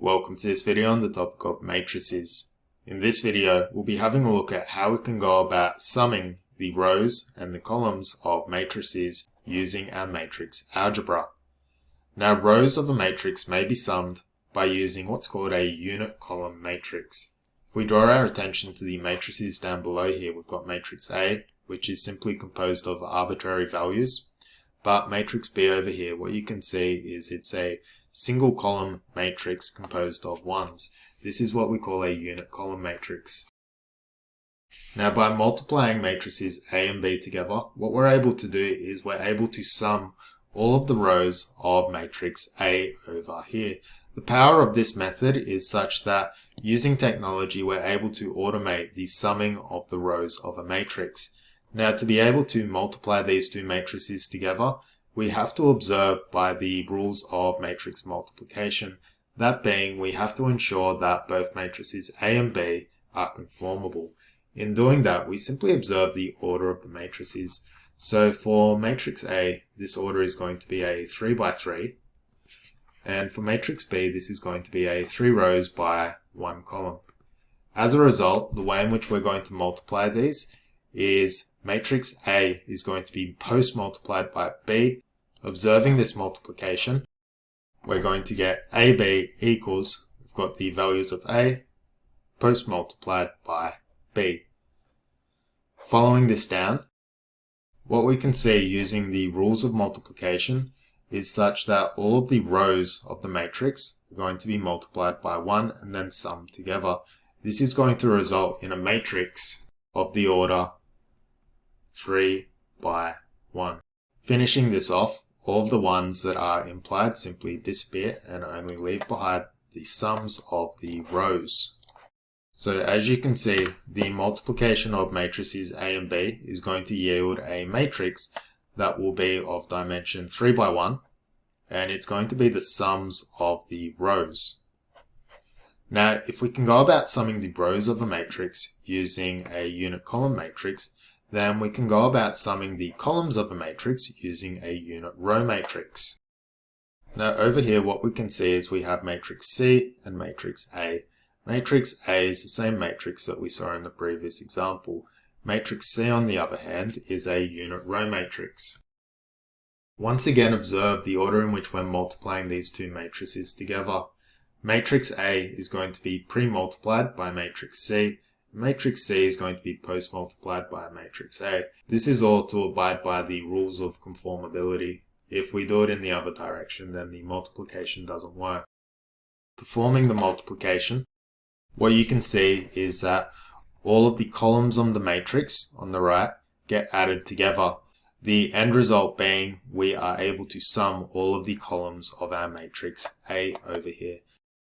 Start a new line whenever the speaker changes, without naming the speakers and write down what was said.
Welcome to this video on the topic of matrices. In this video, we'll be having a look at how we can go about summing the rows and the columns of matrices using our matrix algebra. Now, rows of a matrix may be summed by using what's called a unit column matrix. If we draw our attention to the matrices down below here, we've got matrix A, which is simply composed of arbitrary values. But matrix B over here, what you can see is it's a single column matrix composed of ones. This is what we call a unit column matrix. Now, by multiplying matrices A and B together, what we're able to do is we're able to sum all of the rows of matrix A over here. The power of this method is such that using technology, we're able to automate the summing of the rows of a matrix. Now, to be able to multiply these two matrices together, we have to observe by the rules of matrix multiplication. That being, we have to ensure that both matrices A and B are conformable. In doing that, we simply observe the order of the matrices. So for matrix A, this order is going to be a 3 by 3. And for matrix B, this is going to be a 3 rows by 1 column. As a result, the way in which we're going to multiply these is matrix A is going to be post-multiplied by B. Observing this multiplication, we're going to get AB equals, we've got the values of A, post-multiplied by B. Following this down, what we can see using the rules of multiplication is such that all of the rows of the matrix are going to be multiplied by 1 and then summed together. This is going to result in a matrix of the order 3 by 1. Finishing this off, all of the ones that are implied simply disappear and only leave behind the sums of the rows. So as you can see, the multiplication of matrices A and B is going to yield a matrix that will be of dimension 3 by 1, and it's going to be the sums of the rows. Now, if we can go about summing the rows of a matrix using a unit column matrix, then we can go about summing the columns of a matrix using a unit row matrix. Now over here, what we can see is we have matrix C and matrix A. Matrix A is the same matrix that we saw in the previous example. Matrix C, on the other hand, is a unit row matrix. Once again, observe the order in which we're multiplying these two matrices together. Matrix A is going to be pre-multiplied by matrix C. Matrix C is going to be post-multiplied by matrix A. This is all to abide by the rules of conformability. If we do it in the other direction, then the multiplication doesn't work. Performing the multiplication, what you can see is that all of the columns on the matrix on the right get added together. The end result being we are able to sum all of the columns of our matrix A over here.